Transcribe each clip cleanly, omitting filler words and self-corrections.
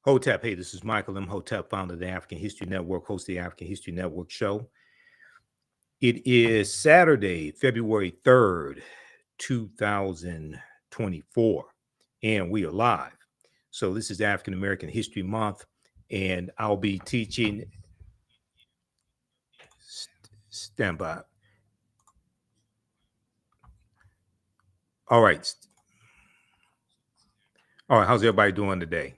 Hotep, hey, this is Michael Imhotep, founder of the African History Network, host of the African History Network show. It is Saturday, February 3rd, 2024, and we are live. So this is African American History Month, and I'll be teaching. Stand by. All right. All right, how's everybody doing today?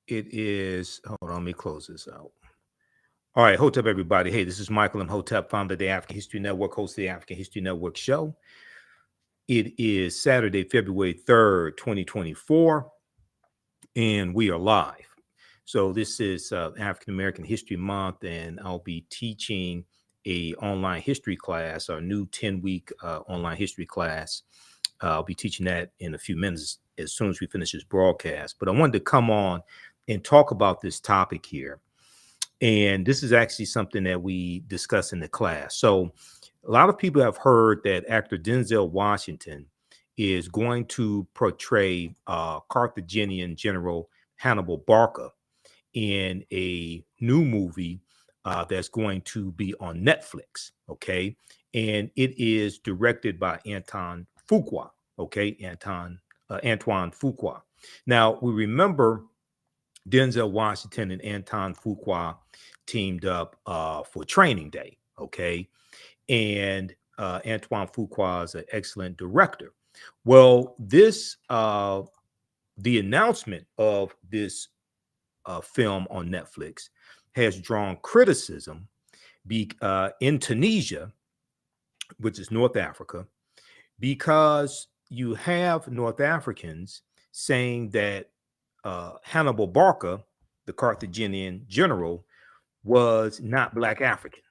It is, hold on, let me close this out. All right, Hotep, everybody. Hey, this is Michael Imhotep, founder of the African History Network, host of the African History Network show. It is Saturday, February 3rd, 2024, and we are live. So this is African American History Month, and I'll be teaching a online history class, our new 10-week online history class. I'll be teaching that in a few minutes as soon as we finish this broadcast. But I wanted to come on and talk about this topic here. And this is actually something that we discuss in the class. So a lot of people have heard that actor Denzel Washington is going to portray Carthaginian General Hannibal Barca in a new movie that's going to be on Netflix, okay? And it is directed by Antoine Fuqua, okay? Antoine Fuqua. Now, we remember Denzel Washington and Antoine Fuqua teamed up for Training Day, okay? And Antoine Fuqua is an excellent director. Well, this the announcement of this film on Netflix has drawn criticism in Tunisia, which is North Africa, because you have North Africans saying that Hannibal Barca, the Carthaginian general, was not Black African.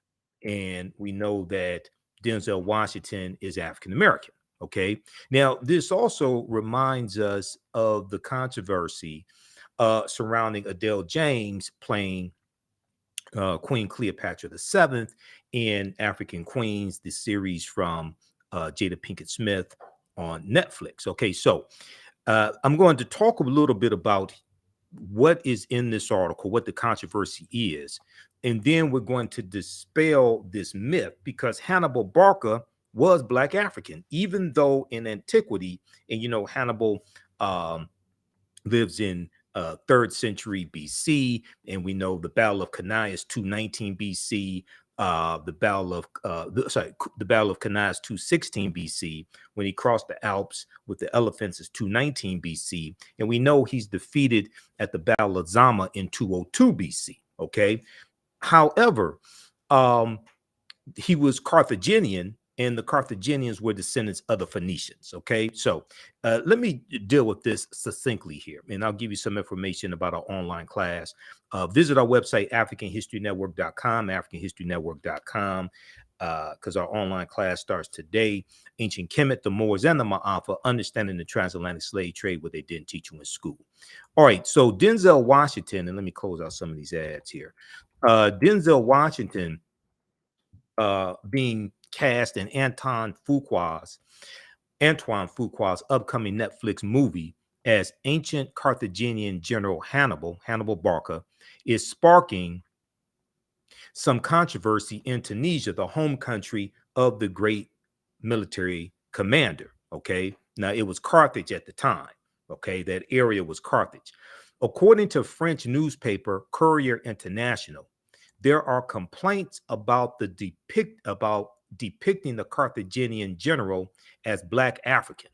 And we know that Denzel Washington is African American. Okay. Now, this also reminds us of the controversy surrounding Adele James playing Queen Cleopatra VII in African Queens, the series from Jada Pinkett Smith on Netflix. Okay, so I'm going to talk a little bit about what is in this article, what the controversy is, and then we're going to dispel this myth, because Hannibal Barca was Black African, even though in antiquity, and you know, Hannibal lives in 3rd century BC, and we know the Battle of Cannae is 219 BC. The Battle of Cannae is 216 BC. When he crossed the Alps with the elephants is 219 BC, and we know he's defeated at the Battle of Zama in 202 BC. Okay, however, he was Carthaginian, and the Carthaginians were descendants of the Phoenicians. Okay, so let me deal with this succinctly here, and I'll give you some information about our online class. Visit our website, AfricanHistoryNetwork.com, AfricanHistoryNetwork.com, because our online class starts today. Ancient Kemet, the Moors, and the Ma'afa, understanding the transatlantic slave trade, what they didn't teach you in school. All right, so Denzel Washington, and let me close out some of these ads here. Denzel Washington being cast in Antoine Fuqua's upcoming Netflix movie as ancient Carthaginian General Hannibal Barca is sparking some controversy in Tunisia, the home country of the great military commander. Okay, now it was Carthage at the time. Okay, that area was Carthage. According to French newspaper Courrier International, there are complaints about depicting the Carthaginian general as Black African.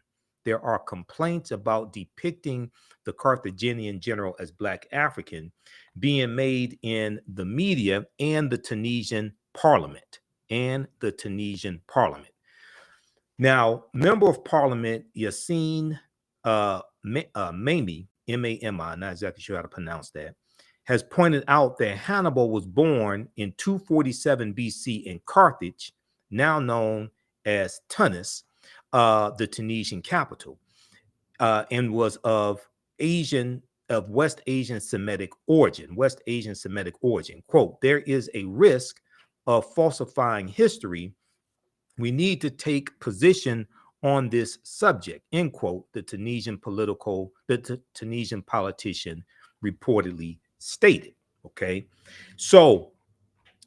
There are complaints about depicting the Carthaginian general as Black African being made in the media and the Tunisian parliament. Now, Member of Parliament Yassine Mami, M-A-M-I, not exactly sure how to pronounce that, has pointed out that Hannibal was born in 247 BC in Carthage, now known as Tunis, the Tunisian capital, and was of West Asian Semitic origin. Quote, there is a risk of falsifying history. We need to take position on this subject, end quote, the Tunisian politician reportedly stated. Okay, so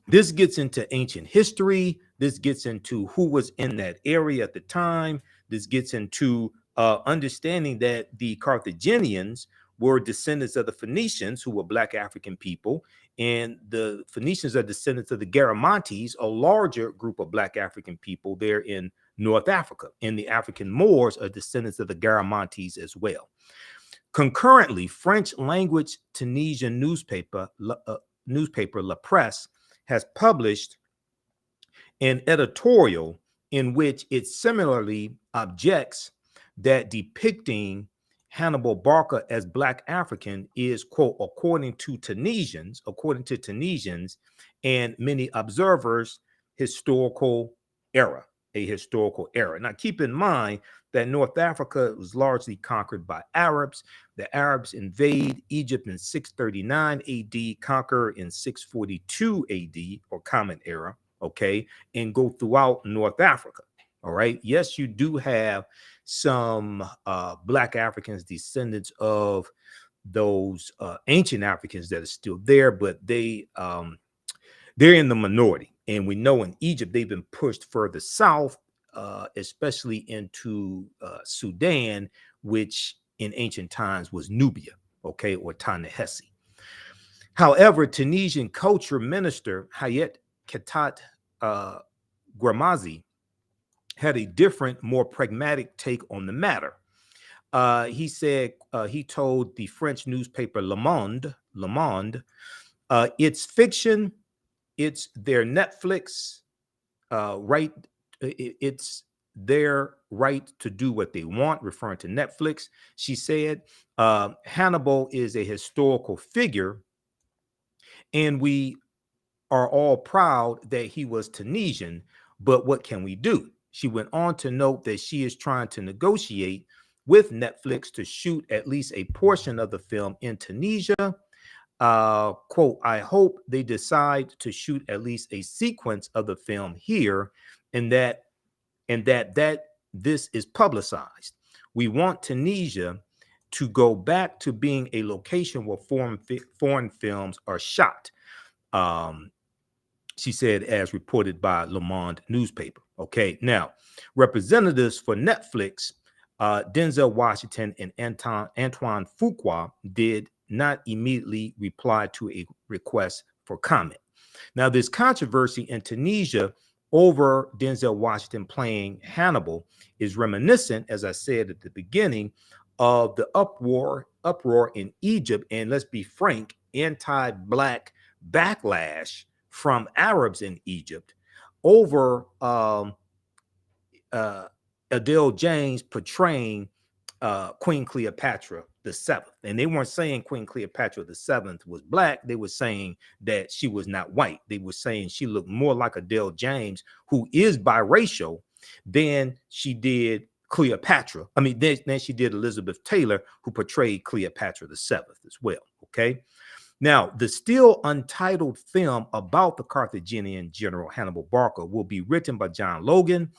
this gets into ancient history. This gets into who was in that area at the time. This gets into understanding that the Carthaginians were descendants of the Phoenicians, who were Black African people, and the Phoenicians are descendants of the Garamantes, a larger group of Black African people there in North Africa. And the African Moors are descendants of the Garamantes as well. Concurrently, French language Tunisian newspaper La Presse has published an editorial in which it similarly objects that depicting Hannibal Barca as Black African is, quote, according to Tunisians and many observers, historical error, a historical error. Now, keep in mind that North Africa was largely conquered by Arabs. The Arabs invade Egypt in 639 AD, conquer in 642 AD, or Common Era, okay, and go throughout North Africa. All right. Yes, you do have some Black Africans, descendants of those ancient Africans that are still there, but they're in the minority. And we know in Egypt, they've been pushed further south, especially into Sudan, which in ancient times was Nubia, okay, or Ta-Nehesi. However, Tunisian culture minister Hayat Ketat Gramazi had a different, more pragmatic take on the matter. He said, he told the French newspaper Le Monde, it's fiction, it's their Netflix right, it's their right to do what they want, referring to Netflix. She said, Hannibal is a historical figure, and we are all proud that he was Tunisian, but what can we do? She went on to note that she is trying to negotiate with Netflix to shoot at least a portion of the film in Tunisia. Quote, I hope they decide to shoot at least a sequence of the film here, and that this is publicized. We want Tunisia to go back to being a location where foreign films are shot. She said, as reported by Le Monde newspaper. Okay, now representatives for Netflix, Denzel Washington and Antoine Fuqua, did not immediately reply to a request for comment. Now, this controversy in Tunisia over Denzel Washington playing Hannibal is reminiscent, as I said at the beginning, of the uproar in Egypt, and let's be frank, anti-Black backlash from Arabs in Egypt over Adele James portraying Queen Cleopatra VII. And they weren't saying Queen Cleopatra VII was Black. They were saying that she was not white. They were saying she looked more like Adele James, who is biracial, than she did Cleopatra. I mean, then she did Elizabeth Taylor, who portrayed Cleopatra VII as well. Okay. Now, the still untitled film about the Carthaginian general Hannibal Barca will be written by John Logan,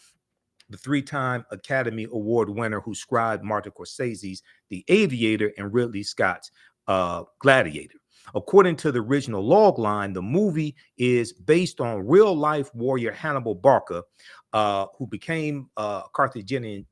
the three-time Academy Award winner who scribed Martin Scorsese's The Aviator and Ridley Scott's Gladiator. According to the original logline, the movie is based on real-life warrior Hannibal Barca, who became Carthaginian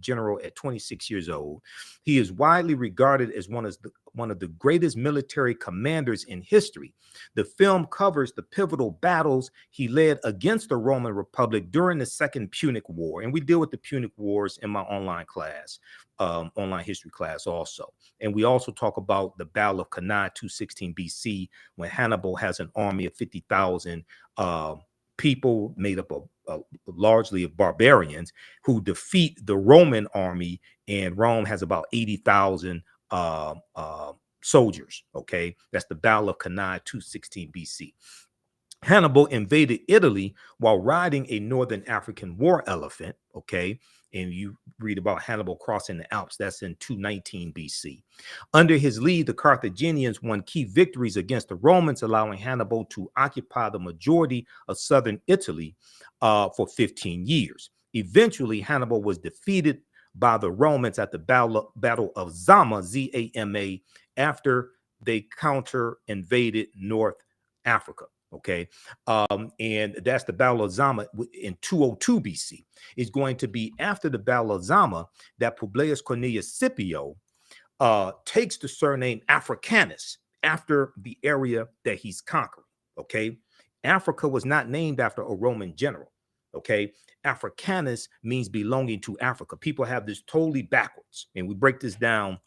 general at 26 years old. He is widely regarded as one of the greatest military commanders in history. The film covers the pivotal battles he led against the Roman Republic during the Second Punic War. And we deal with the Punic Wars in my online class, online history class also. And we also talk about the Battle of Cannae 216 BC, when Hannibal has an army of 50,000 people made up of largely of barbarians who defeat the Roman army, and Rome has about 80,000 soldiers. Okay, that's the Battle of Cannae 216 BC. Hannibal invaded Italy while riding a northern African war elephant. Okay, and you read about Hannibal crossing the Alps. That's in 219 BC. Under his lead, the Carthaginians won key victories against the Romans, allowing Hannibal to occupy the majority of southern Italy for 15 years. Eventually, Hannibal was defeated by the Romans at the Battle of Zama, Zama, after they counter-invaded North Africa. Okay, and that's the Battle of Zama in 202 BC. It's going to be after the Battle of Zama that Publius Cornelius Scipio takes the surname Africanus after the area that he's conquering. Okay, Africa was not named after a Roman general. Okay, Africanus means belonging to Africa. People have this totally backwards, and we break this down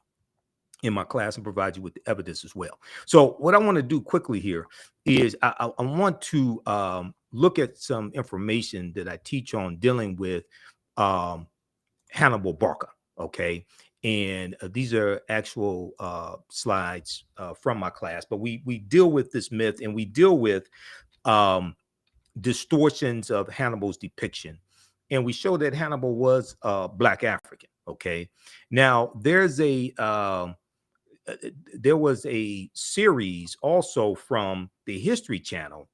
in my class and provide you with the evidence as well. So what I want to do quickly here is I want to look at some information that I teach on dealing with Hannibal Barca. Okay, and these are actual slides from my class, but we deal with this myth, and we deal with distortions of Hannibal's depiction, and we show that Hannibal was Black African. Okay, now there was a series also from the History Channel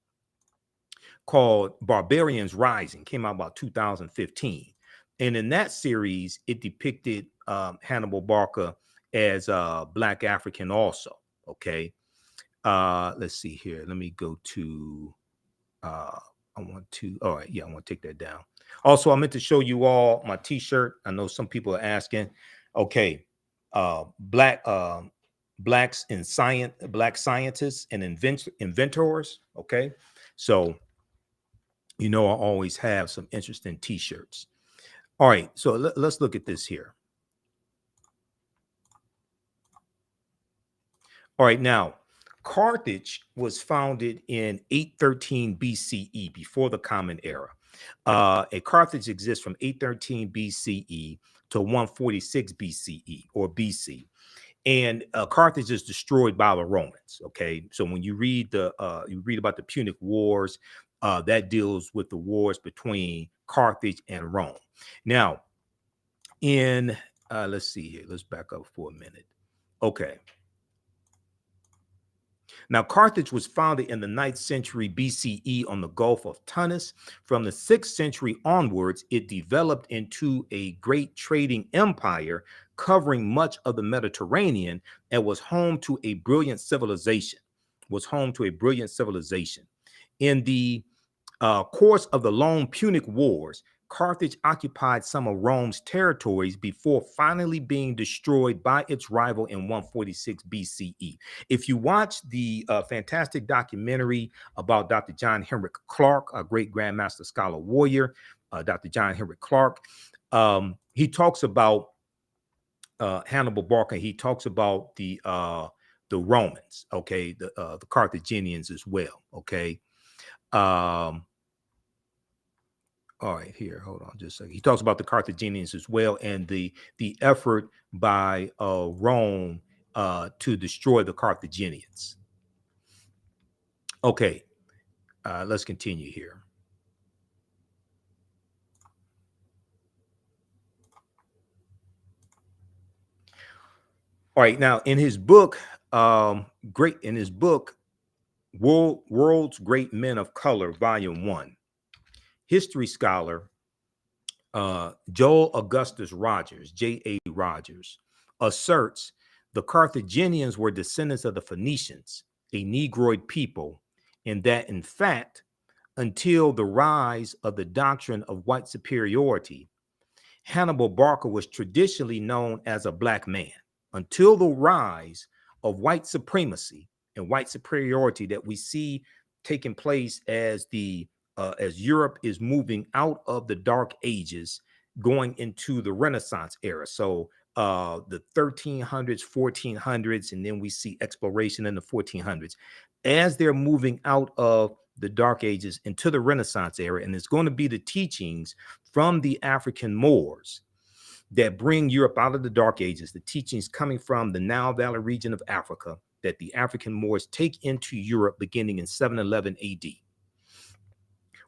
called Barbarians Rising, came out about 2015. And in that series, it depicted Hannibal Barca as Black African also. Okay. Let's see here. Let me go to, all right. Yeah, I want to take that down. Also, I meant to show you all my t-shirt. I know some people are asking. Okay. Blacks in science, Black scientists and inventors. Okay. So, I always have some interesting t-shirts. All right, so let's look at this here. All right, now, Carthage was founded in 813 BCE, before the Common Era. A Carthage exists from 813 BCE to 146 BCE or BC. And Carthage is destroyed by the Romans. Okay, so when you read about the Punic Wars, that deals with the wars between Carthage and Rome. Now, let's see here. Let's back up for a minute. Okay. Now, Carthage was founded in the 9th century BCE on the Gulf of Tunis. From the 6th century onwards, it developed into a great trading empire covering much of the Mediterranean and was home to a brilliant civilization. In the course of the long Punic Wars, Carthage occupied some of Rome's territories before finally being destroyed by its rival in 146 BCE. If you watch the fantastic documentary about Dr. John Henrik Clarke, a great Grandmaster Scholar Warrior, Dr. John Henrik Clarke, he talks about Hannibal Barca. He talks about the Romans, okay, the Carthaginians as well, okay. All right, here, hold on just a second. He talks about the Carthaginians as well, and the effort by Rome to destroy the Carthaginians. Okay, let's continue here. All right, now in his book, World's Great Men of Color, Volume 1, history scholar Joel Augustus Rogers, J.A. Rogers, asserts the Carthaginians were descendants of the Phoenicians, a Negroid people, and that in fact, until the rise of the doctrine of white superiority, Hannibal Barca was traditionally known as a Black man. Until the rise of white supremacy and white superiority that we see taking place as Europe is moving out of the Dark Ages, going into the Renaissance era. So the 1300s, 1400s, and then we see exploration in the 1400s. As they're moving out of the Dark Ages into the Renaissance era, and it's going to be the teachings from the African Moors that bring Europe out of the Dark Ages, the teachings coming from the Nile Valley region of Africa that the African Moors take into Europe beginning in 711 AD.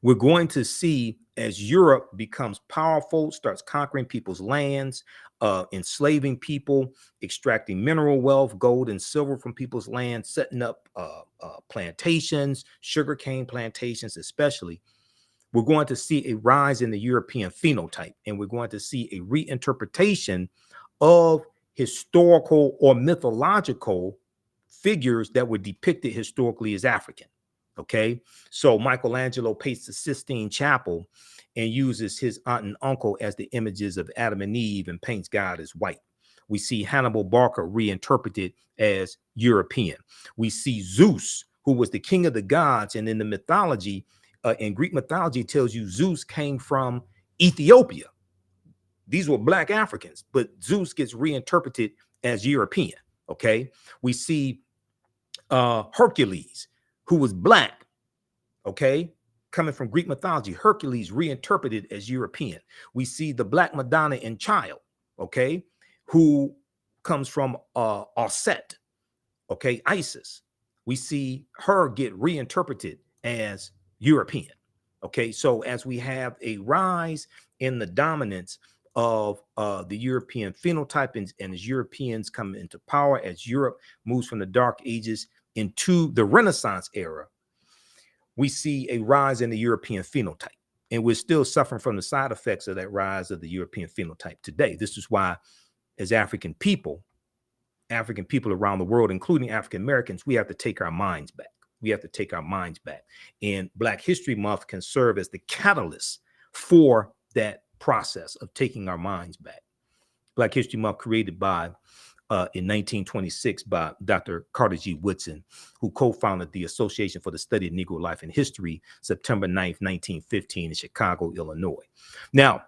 We're going to see as Europe becomes powerful, starts conquering people's lands, enslaving people, extracting mineral wealth, gold and silver from people's lands, setting up plantations, sugarcane plantations especially. we're going to see a rise in the European phenotype, and we're going to see a reinterpretation of historical or mythological figures that were depicted historically as African. Okay, so Michelangelo paints the Sistine Chapel and uses his aunt and uncle as the images of Adam and Eve and paints God as white. We see Hannibal Barca reinterpreted as European. We see Zeus, who was the king of the gods, and in the mythology, in Greek mythology, it tells you Zeus came from Ethiopia. These were Black Africans, but Zeus gets reinterpreted as European. Okay, we see Hercules, who was Black. Okay, coming from Greek mythology, Hercules reinterpreted as European. We see the Black Madonna and Child, okay, who comes from Osset, okay, Isis. We see her get reinterpreted as European. Okay, so as we have a rise in the dominance of the European phenotype, and as Europeans come into power, as Europe moves from the Dark Ages into the Renaissance era, we see a rise in the European phenotype. And we're still suffering from the side effects of that rise of the European phenotype today. This is why, as African people around the world, including African Americans, we have to take our minds back. We have to take our minds back. And Black History Month can serve as the catalyst for that process of taking our minds back. Black History Month created by in 1926 by Dr. Carthage Woodson, who co-founded the Association for the Study of Negro Life and History, September 9th, 1915 in Chicago, Illinois. Now,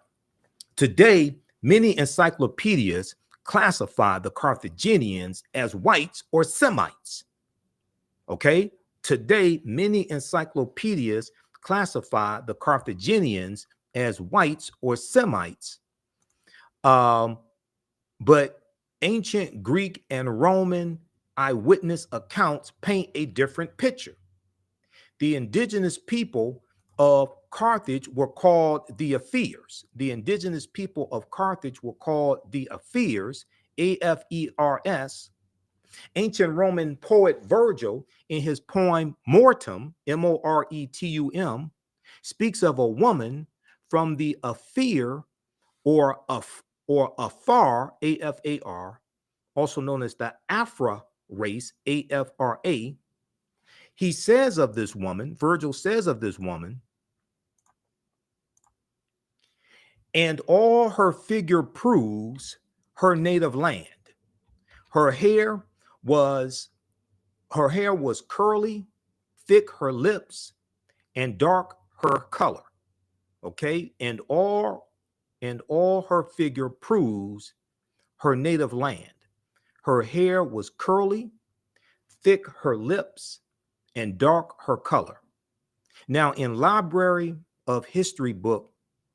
today, many encyclopedias classify the Carthaginians as whites or Semites. Okay? Today, many encyclopedias classify the Carthaginians as whites or Semites. But ancient Greek and Roman eyewitness accounts paint a different picture. The indigenous people of Carthage were called the Afeers. The indigenous people of Carthage were called the Afeers, A-F-E-R-S. Ancient Roman poet Virgil, in his poem Mortem, M-O-R-E-T-U-M, speaks of a woman from the Afeer or Afar, A-F-A-R, also known as the Afra race, A-F-R-A. He says of this woman, Virgil says of this woman, and all her figure proves her native land. Her hair was curly, thick her lips, and dark her color. Okay, and all her figure proves her native land. Her hair was curly, thick her lips, and dark her color. Now, in Library of History book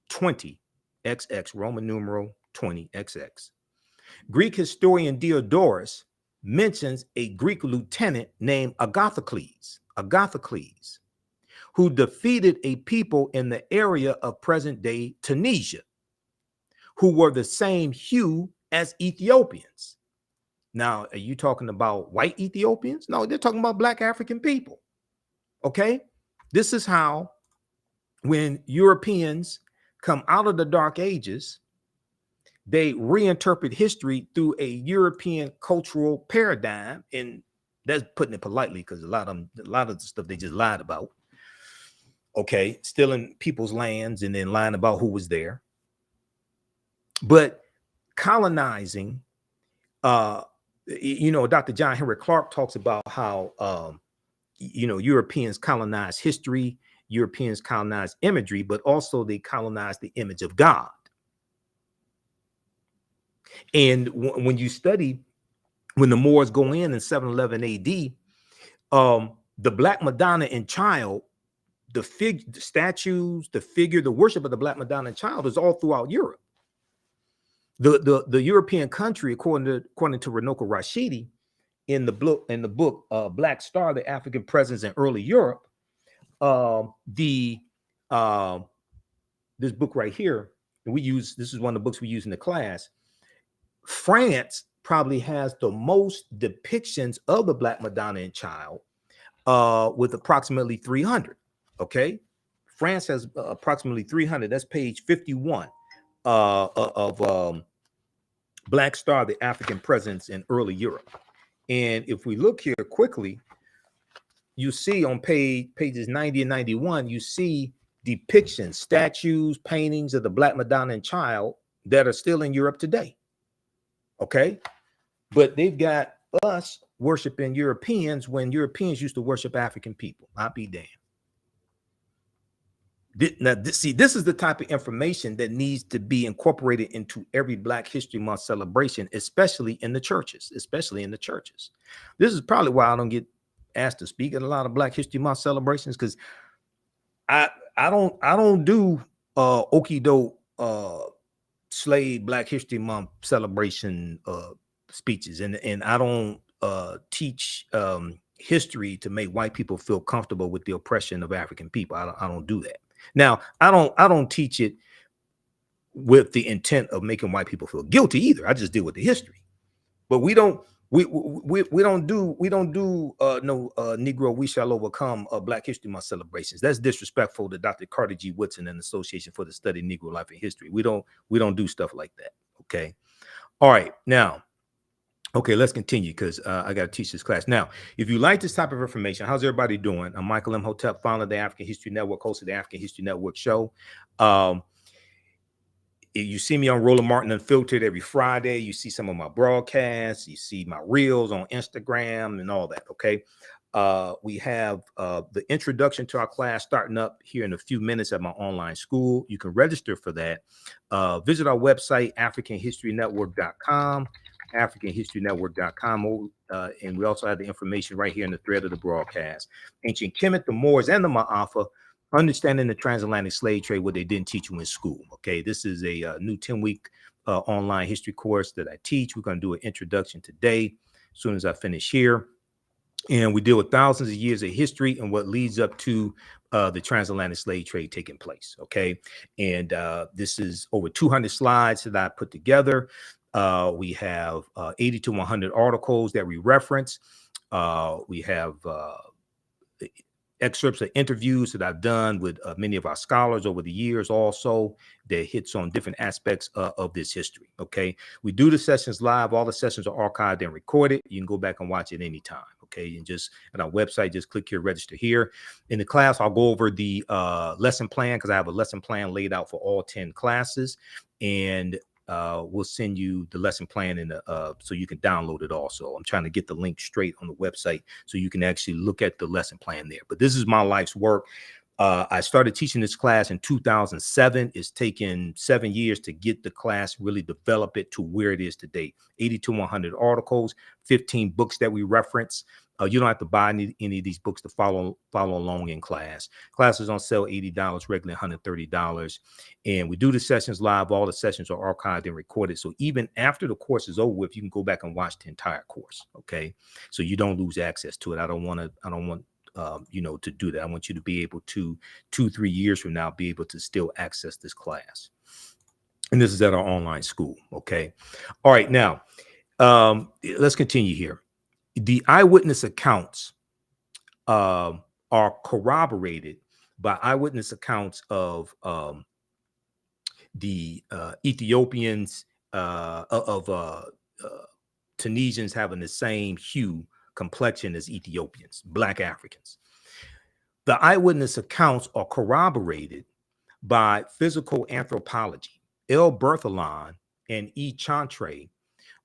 20, XX, Roman numeral 20, XX, Greek historian Diodorus mentions a Greek lieutenant named Agathocles, who defeated a people in the area of present-day Tunisia, who were the same hue as Ethiopians. Now, are you talking about white Ethiopians? No, they're talking about Black African people. Okay? This is how, when Europeans come out of the Dark Ages, they reinterpret history through a European cultural paradigm, and that's putting it politely, because a lot of the stuff they just lied about. Okay, stealing people's lands and then lying about who was there. But colonizing, Dr. John Henry Clark talks about how Europeans colonized history, Europeans colonized imagery, but also they colonized the image of God. And when you study, when the Moors go in 711 AD, the Black Madonna and Child, the statues, the figure, the worship of the Black Madonna and Child is all throughout Europe. The European country, according to Runoko Rashidi, in the book Black Star: The African Presence in Early Europe, this book right here, and this is one of the books we use in the class. France probably has the most depictions of the Black Madonna and Child, with approximately 300. Okay, France has approximately 300. That's page 51 of Black Star, the African presence in early Europe. And if we look here quickly, you see on pages 90 and 91, you see depictions, statues, paintings of the Black Madonna and Child that are still in Europe today. Okay. But they've got us worshiping Europeans when Europeans used to worship African people. I'll be damned. Now, this is the type of information that needs to be incorporated into every Black History Month celebration, especially in the churches, This is probably why I don't get asked to speak at a lot of Black History Month celebrations, because I don't do okie doke slave Black History Month celebration speeches, and I don't teach history to make white people feel comfortable with the oppression of African people. I don't do that. Now, I don't teach it with the intent of making white people feel guilty either. I just deal with the history. But we don't do no Negro We Shall Overcome Black History Month celebrations. That's disrespectful to Dr. Carter G. Woodson and the Association for the Study of Negro Life and History. We don't do stuff like that. Okay. All right. Now, okay, let's continue, because I got to teach this class. Now, if you like this type of information, how's everybody doing? I'm Michael Imhotep, founder of the African History Network, host of the African History Network show. You see me on Roland Martin Unfiltered every Friday. You see some of my broadcasts. You see my reels on Instagram and all that, okay? We have the introduction to our class starting up here in a few minutes at my online school. You can register for that. Visit our website, AfricanHistoryNetwork.com. AfricanHistoryNetwork.com, and we also have the information right here in the thread of the broadcast. Ancient Kemet, the Moors, and the Ma'afa, understanding the transatlantic slave trade, what they didn't teach you in school. Okay, this is a new 10-week online history course that I teach. We're going to do an introduction today, as soon as I finish here. And we deal with thousands of years of history and what leads up to the transatlantic slave trade taking place. Okay, and this is over 200 slides that I put together. We have 80 to 100 articles that we reference. We have excerpts of interviews that I've done with many of our scholars over the years also that hits on different aspects of this history. Okay, we do the sessions live. All the sessions are archived and recorded. You can go back and watch it anytime. Okay, and just at our website, just click here, register here. In the class, I'll go over the lesson plan, because I have a lesson plan laid out for all 10 classes, and we'll send you the lesson plan in the so you can download it also. I'm trying to get the link straight on the website so you can actually look at the lesson plan there. But this is my life's work. I started teaching this class in 2007. It's taken 7 years to get the class, really develop it to where it is today. 80 to 100 articles, 15 books that we reference. You don't have to buy any of these books to follow along in class. Classes on sale $80, regularly $130. And we do the sessions live. All the sessions are archived and recorded. So even after the course is over with, you can go back and watch the entire course. Okay, so you don't lose access to it. I don't want to do that. I want you to be able to 2-3 years from now be able to still access this class. And this is at our online school. Okay, all right. Now let's continue here. The eyewitness accounts are corroborated by eyewitness accounts of the Ethiopians, of Tunisians having the same hue, complexion as Ethiopians, Black Africans. The eyewitness accounts are corroborated by physical anthropology. L. Berthelon and E. Chantre,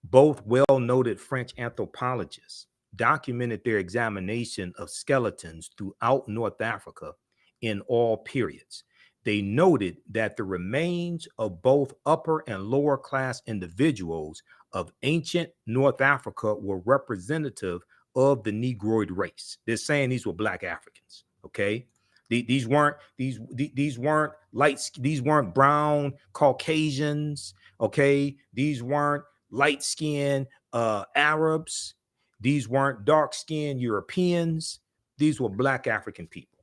both well-noted French anthropologists, documented their examination of skeletons throughout North Africa in all periods. They noted that the remains of both upper and lower class individuals of ancient North Africa were representative of the Negroid race. They're saying these were Black Africans. Okay, these weren't brown Caucasians. Okay, these weren't light-skinned Arabs. These weren't dark-skinned Europeans. These were Black African people.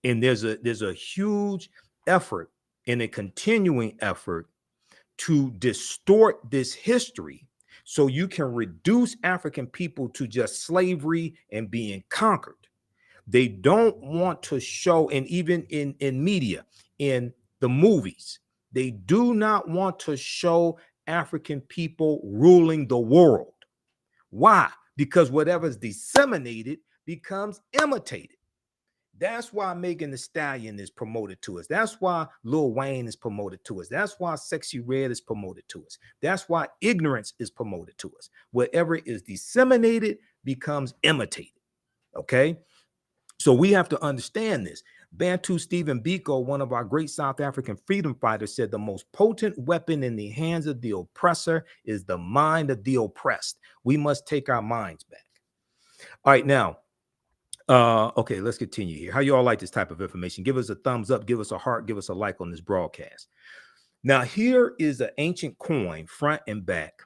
And there's a huge effort and a continuing effort to distort this history so you can reduce African people to just slavery and being conquered. They don't want to show, and even in media, in the movies, they do not want to show African people ruling the world. Why? Because whatever's disseminated becomes imitated. That's why Megan Thee Stallion is promoted to us. That's why Lil Wayne is promoted to us. That's why Sexy Red is promoted to us. That's why ignorance is promoted to us. Whatever is disseminated becomes imitated. Okay? So we have to understand this. Bantu Stephen Biko, one of our great South African freedom fighters, said the most potent weapon in the hands of the oppressor is the mind of the oppressed. We must take our minds back. All right, now, okay, let's continue here. How you all like this type of information? Give us a thumbs up, give us a heart, give us a like on this broadcast. Now, here is an ancient coin, front and back,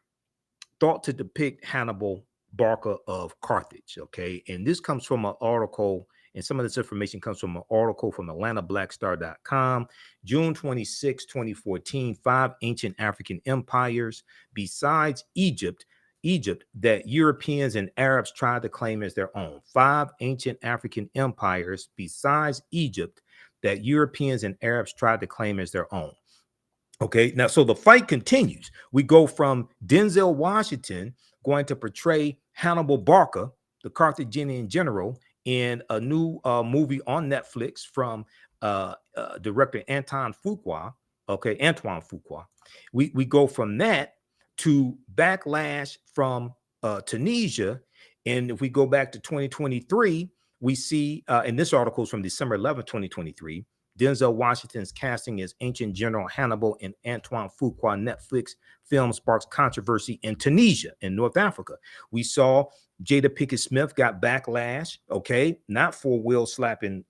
thought to depict Hannibal Barca of Carthage. Okay, and this comes from an article, and some of this information comes from an article from AtlantaBlackStar.com, June 26, 2014. 5 ancient African empires besides Egypt that Europeans and Arabs tried to claim as their own. 5 ancient African empires besides Egypt that Europeans and Arabs tried to claim as their own. Okay, now, so the fight continues. We go from Denzel Washington going to portray Hannibal Barca, the Carthaginian general, in a new movie on Netflix from director Antoine Fuqua. Okay, Antoine Fuqua. We go from that to backlash from Tunisia. And if we go back to 2023, we see, and this article is from December 11, 2023, Denzel Washington's casting as ancient General Hannibal in Antoine Fuqua Netflix film sparks controversy in Tunisia, in North Africa. We saw Jada Pinkett Smith got backlash, okay, not for Will slapping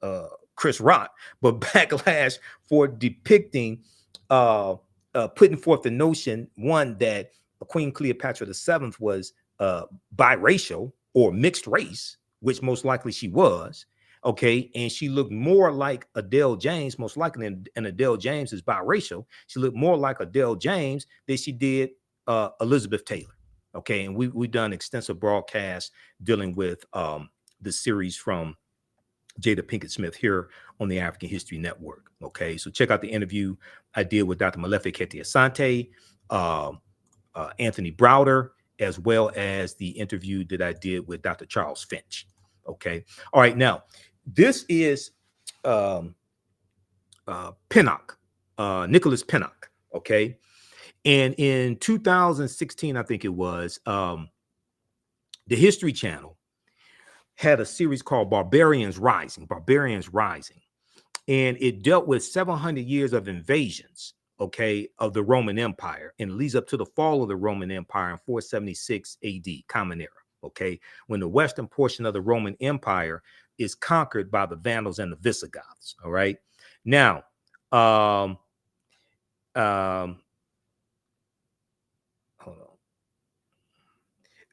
Chris Rock, but backlash for depicting, putting forth the notion, one, that Queen Cleopatra VII was biracial or mixed race, which most likely she was. Okay, and she looked more like Adele James, most likely, and Adele James is biracial. She looked more like Adele James than she did Elizabeth Taylor. Okay, and we've done extensive broadcasts dealing with the series from Jada Pinkett Smith here on the African History Network. Okay, so check out the interview I did with Dr. Malefe Kete Asante, Anthony Browder, as well as the interview that I did with Dr. Charles Finch. Okay, all right, now, this is Pinnock, Nicholas Pinnock, okay? And in 2016, I think it was, the History Channel had a series called Barbarians Rising, and it dealt with 700 years of invasions, okay, of the Roman Empire, and it leads up to the fall of the Roman Empire in 476 AD, Common Era, okay, when the western portion of the Roman Empire is conquered by the Vandals and the Visigoths. All right. Now, hold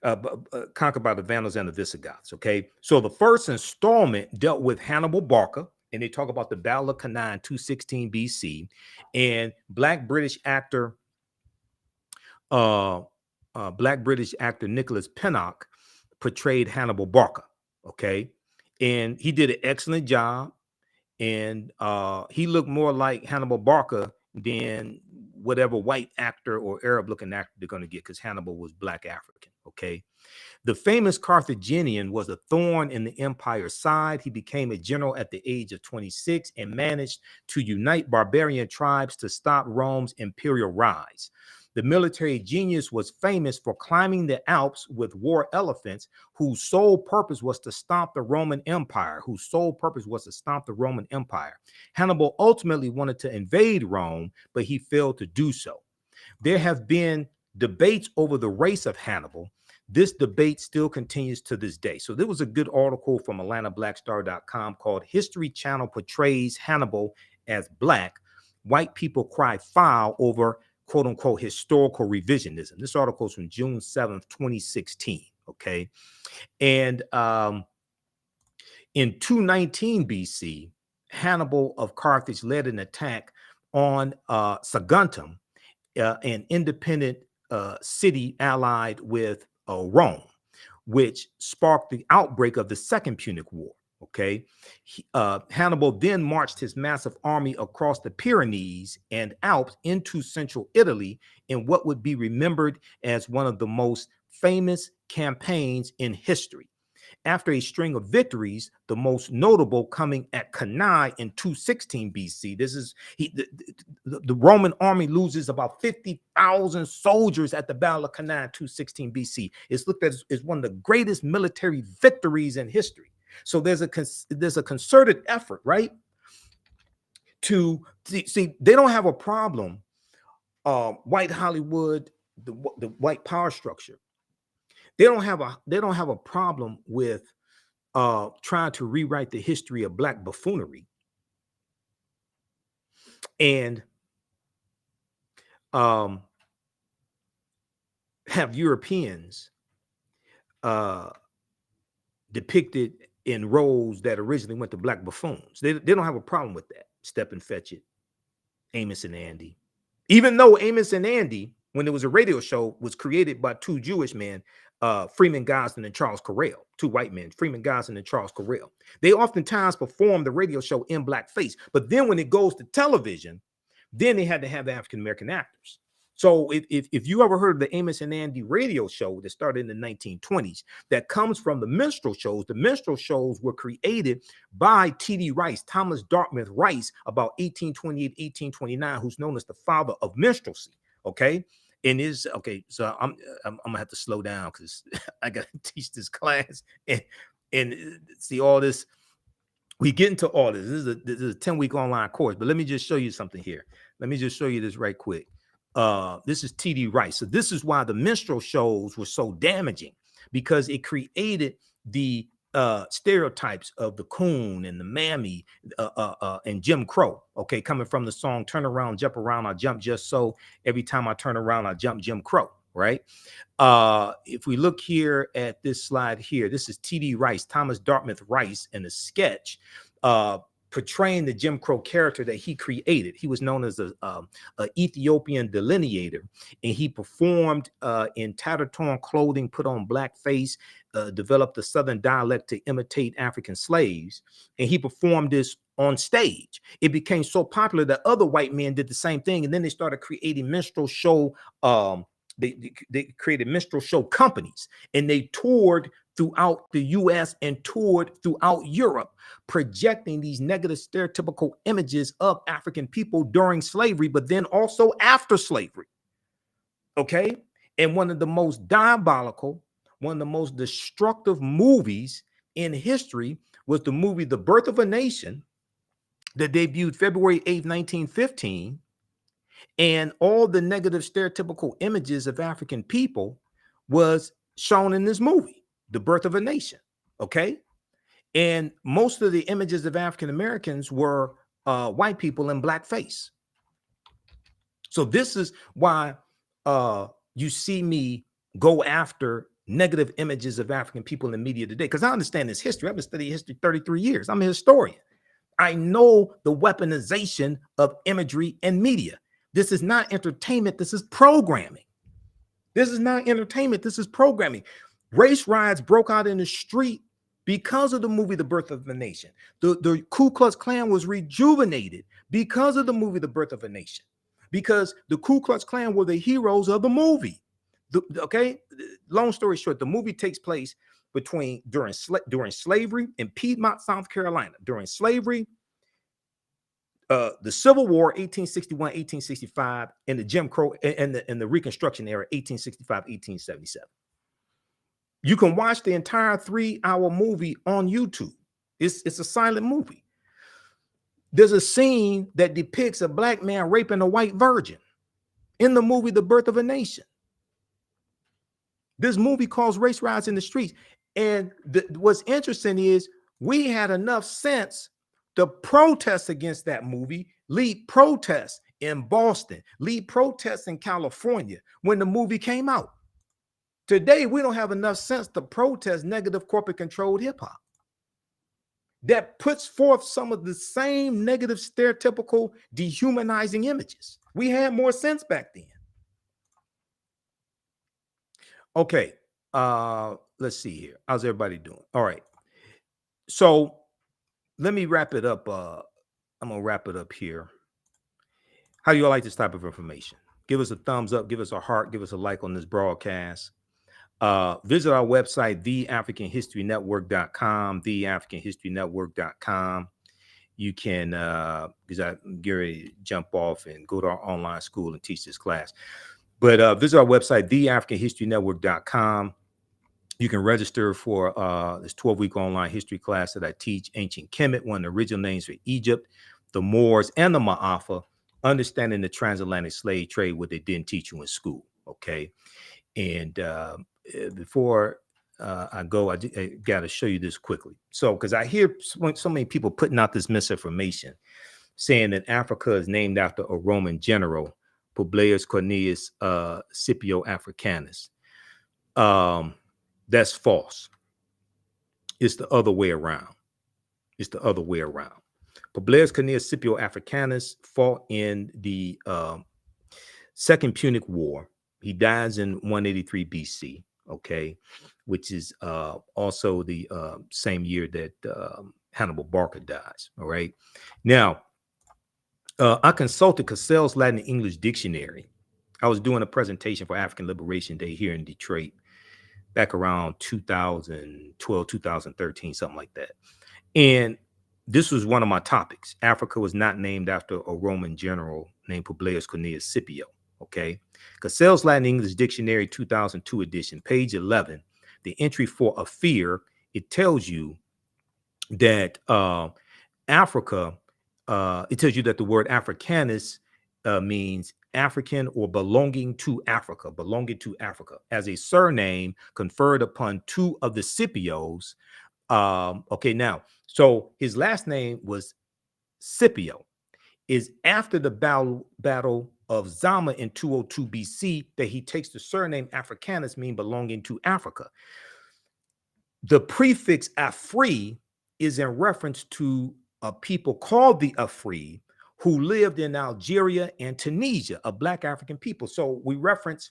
on. Conquered by the Vandals and the Visigoths. Okay. So the first installment dealt with Hannibal Barca, and they talk about the Battle of Cannae in 216 BC, and Black British actor Nicholas Pinnock portrayed Hannibal Barca. Okay. And he did an excellent job. And he looked more like Hannibal Barca than whatever white actor or Arab looking actor they're going to get, because Hannibal was Black African. Okay. The famous Carthaginian was a thorn in the empire's side. He became a general at the age of 26 and managed to unite barbarian tribes to stop Rome's imperial rise. The military genius was famous for climbing the Alps with war elephants, whose sole purpose was to stop the Roman Empire, Hannibal ultimately wanted to invade Rome, but he failed to do so. There have been debates over the race of Hannibal. This debate still continues to this day. So there was a good article from AtlantaBlackStar.com called "History Channel Portrays Hannibal as Black. White People Cry Foul Over quote unquote historical revisionism." This article is from June 7th, 2016. Okay. And in 219 BC, Hannibal of Carthage led an attack on Saguntum, an independent city allied with Rome, which sparked the outbreak of the Second Punic War. Okay. Hannibal then marched his massive army across the Pyrenees and Alps into central Italy in what would be remembered as one of the most famous campaigns in history. After a string of victories, the most notable coming at Cannae in 216 BC. This is the Roman army loses about 50,000 soldiers at the Battle of Cannae in 216 BC. It's looked at as one of the greatest military victories in history. So there's a concerted effort, right? To see they don't have a problem. White Hollywood, the white power structure. They don't have a problem with trying to rewrite the history of Black buffoonery and um, have Europeans depicted in roles that originally went to Black buffoons. They don't have a problem with that. Step and Fetch It, Amos and Andy. Even though Amos and Andy, when it was a radio show, was created by two Jewish men, Freeman Gosden and Charles Correll, two white men, Freeman Gosden and Charles Correll. They oftentimes perform the radio show in blackface. But then when it goes to television, then they had to have the African-American actors. So if you ever heard of the Amos and Andy radio show that started in the 1920s, that comes from the minstrel shows. The minstrel shows were created by T.D. Rice, Thomas Dartmouth Rice, about 1828, 1829, who's known as the father of minstrelsy. Okay. And is okay. So I'm gonna have to slow down because I gotta teach this class and see all this. We get into all this. This is a 10-week online course, but let me just show you something here. Let me just show you this right quick. This is T.D. Rice. So this is why the minstrel shows were so damaging, because it created the stereotypes of the coon and the mammy and Jim Crow. Okay, coming from the song "Turn Around, Jump Around, I Jump Just So." Every time I turn around, I jump Jim Crow. Right. If we look here at this slide here, this is T.D. Rice, Thomas Dartmouth Rice, in a sketch portraying the Jim Crow character that he created. He was known as a Ethiopian delineator, and he performed in tattered torn clothing, put on blackface, developed the Southern dialect to imitate African slaves, and he performed this on stage. It became so popular that other white men did the same thing, and then they started creating minstrel show. They created minstrel show companies, and they toured throughout the U.S. and toured throughout Europe, projecting these negative stereotypical images of African people during slavery, but then also after slavery. Okay. And one of the most diabolical, one of the most destructive movies in history was the movie The Birth of a Nation, that debuted February 8th, 1915. And all the negative stereotypical images of African people was shown in this movie, The Birth of a Nation. Okay. And most of the images of African Americans were white people in blackface. So this is why you see me go after negative images of African people in the media today, because I understand this history. I've been studying history 33 years. I'm a historian. I know the weaponization of imagery and media. This is not entertainment. This is programming. This is not entertainment. This is programming. Race riots broke out in the street because of the movie The Birth of a Nation. The Ku Klux Klan was rejuvenated because of the movie The Birth of a Nation, because the Ku Klux Klan were the heroes of the movie. Okay, long story short, the movie takes place during slavery in Piedmont, South Carolina, during slavery, the Civil War, 1861, 1865, and the Jim Crow and the Reconstruction era, 1865, 1877. You can watch the entire 3-hour movie on YouTube. It's a silent movie. There's a scene that depicts a black man raping a white virgin in the movie The Birth of a Nation. This movie caused race riots in the streets. And what's interesting is we had enough sense to protest against that movie, lead protests in Boston, lead protests in California when the movie came out. Today, we don't have enough sense to protest negative corporate-controlled hip-hop that puts forth some of the same negative, stereotypical, dehumanizing images. We had more sense back then. Okay, let's see here. How's everybody doing? All right. So let me wrap it up. I'm gonna wrap it up here. How do you all like this type of information? Give us a thumbs up, give us a heart, give us a like on this broadcast. Visit our website, theafricanhistorynetwork.com, theafricanhistorynetwork.com. You can, because I'm ready to jump off and go to our online school and teach this class. But visit our website, theafricanhistorynetwork.com. You can register for this 12-week online history class that I teach, Ancient Kemet, one of the original names for Egypt, the Moors, and the Ma'afa, understanding the transatlantic slave trade, what they didn't teach you in school, okay? And before I go, I got to show you this quickly. So, because I hear so many people putting out this misinformation, saying that Africa is named after a Roman general, Publius Cornelius Scipio Africanus. That's false. It's the other way around. It's the other way around. Publius Cornelius Scipio Africanus fought in the Second Punic War. He dies in 183 BC, okay, which is also the same year that Hannibal Barca dies, all right? Now, I consulted Cassell's Latin and English Dictionary. I was doing a presentation for African Liberation Day here in Detroit back around 2012, 2013, something like that. And this was one of my topics. Africa was not named after a Roman general named Publius Cornelius Scipio, okay? Cassell's Latin English Dictionary 2002 edition, page 11, the entry for a fear, it tells you that Africa, it tells you that the word Africanus means African or belonging to Africa, as a surname conferred upon two of the Scipios. Okay, now, so his last name was Scipio. Is after the battle of Zama in 202 BC that he takes the surname Africanus, meaning belonging to Africa. The prefix Afri is in reference to a people called the Afri who lived in Algeria and Tunisia, a Black African people. So we reference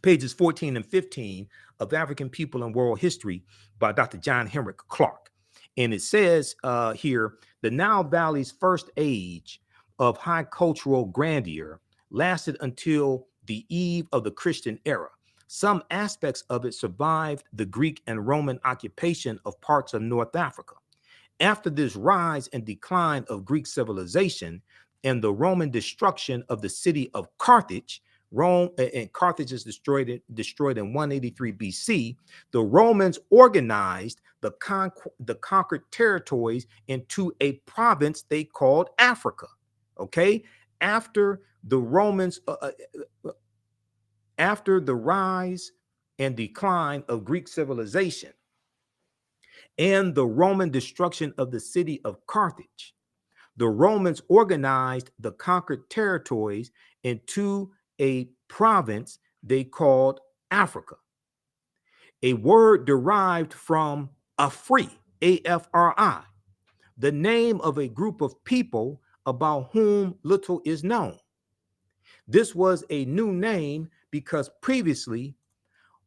pages 14 and 15 of African People and World History by Dr. John Henrik Clarke. And it says here, the Nile Valley's first age of high cultural grandeur lasted until the eve of the Christian era. Some aspects of it survived the Greek and Roman occupation of parts of North Africa. After this rise and decline of Greek civilization and the Roman destruction of the city of Carthage, Carthage is destroyed in 183 BC. The Romans organized the conquered territories into a province they called Africa. Okay, after the Romans, after the rise and decline of Greek civilization and the Roman destruction of the city of Carthage, the Romans organized the conquered territories into a province they called Africa. A word derived from Afri, A-F-R-I, the name of a group of people about whom little is known. This was a new name because previously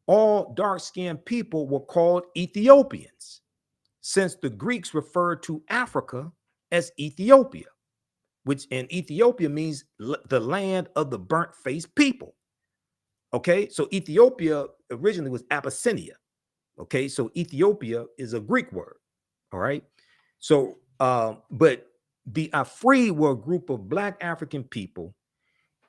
all dark-skinned people were called Ethiopians, since the Greeks referred to Africa as Ethiopia, which in Ethiopia means the land of the burnt-faced people. Okay, so Ethiopia originally was Abyssinia. Okay, so Ethiopia is a Greek word. All right, so but the Afri were a group of Black African people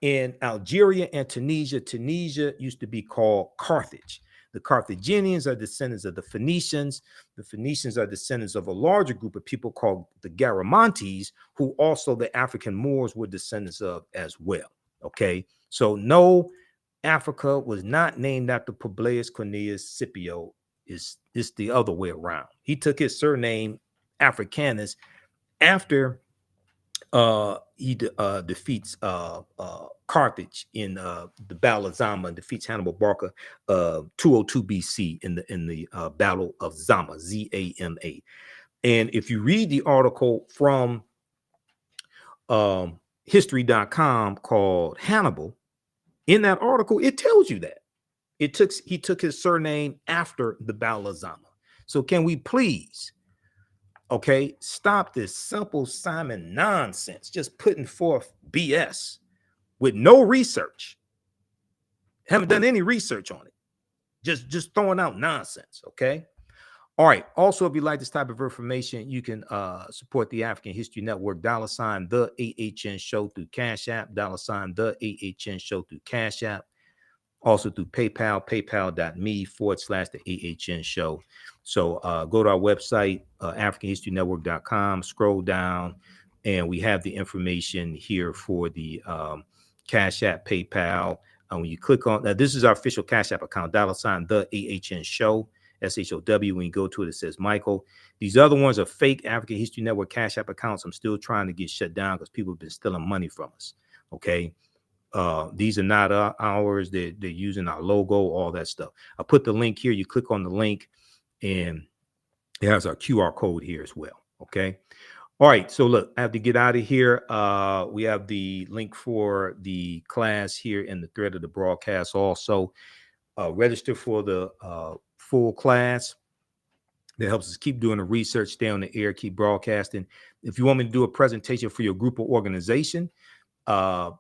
in Algeria and Tunisia. Tunisia used to be called Carthage. The Carthaginians are descendants of the Phoenicians. The Phoenicians are descendants of a larger group of people called the Garamantes, who also the African Moors were descendants of as well. Okay, so no, Africa was not named after Publius Cornelius Scipio. It's the other way around. He took his surname Africanus after he defeats Carthage in the Battle of Zama and defeats Hannibal Barca 202 BC in the Battle of Zama, Z-A-M-A. And if you read the article from history.com called Hannibal, in that article, it tells you that he took his surname after the Battle of Zama. So can we please Okay, stop this simple Simon nonsense, just putting forth BS with no research. Haven't done any research on it. Just throwing out nonsense. Okay. All right. Also, if you like this type of information, you can support the African History Network, $ the AHN show through Cash App, $ the AHN show through Cash App. Also through PayPal, paypal.me/the AHN show. So go to our website, AfricanHistoryNetwork.com, scroll down, and we have the information here for the Cash App, PayPal. When you click on that, this is our official Cash App account, $ the AHN show, SHOW. When you go to it, it says Michael. These other ones are fake African History Network Cash App accounts. I'm still trying to get shut down because people have been stealing money from us. Okay. These are not ours. They're using our logo, all that stuff. I put the link here. You click on the link and it has our QR code here as well. Okay. All right. So look, I have to get out of here. We have the link for the class here in the thread of the broadcast. Also, register for the full class. That helps us keep doing the research, stay on the air, keep broadcasting. If you want me to do a presentation for your group or organization,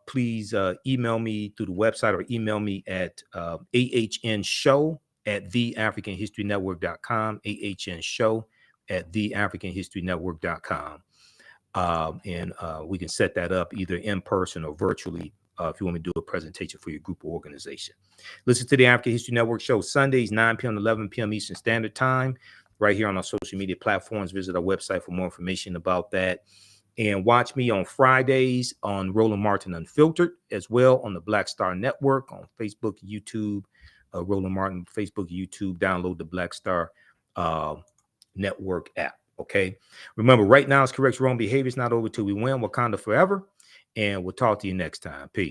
please email me through the website or email me at ahnshow@theafricanhistorynetwork.com, ahnshow@theafricanhistorynetwork.com. And we can set that up either in person or virtually if you want me to do a presentation for your group or organization. Listen to the African History Network show Sundays, 9 p.m. to 11 p.m. Eastern Standard Time, right here on our social media platforms. Visit our website for more information about that. And watch me on Fridays on Roland Martin Unfiltered, as well on the Black Star Network on Facebook, YouTube, Roland Martin, Facebook, YouTube. Download the Black Star Network app. Okay. Remember, right now is correct wrong behavior. It's not over till we win. Wakanda forever. And we'll talk to you next time. Peace.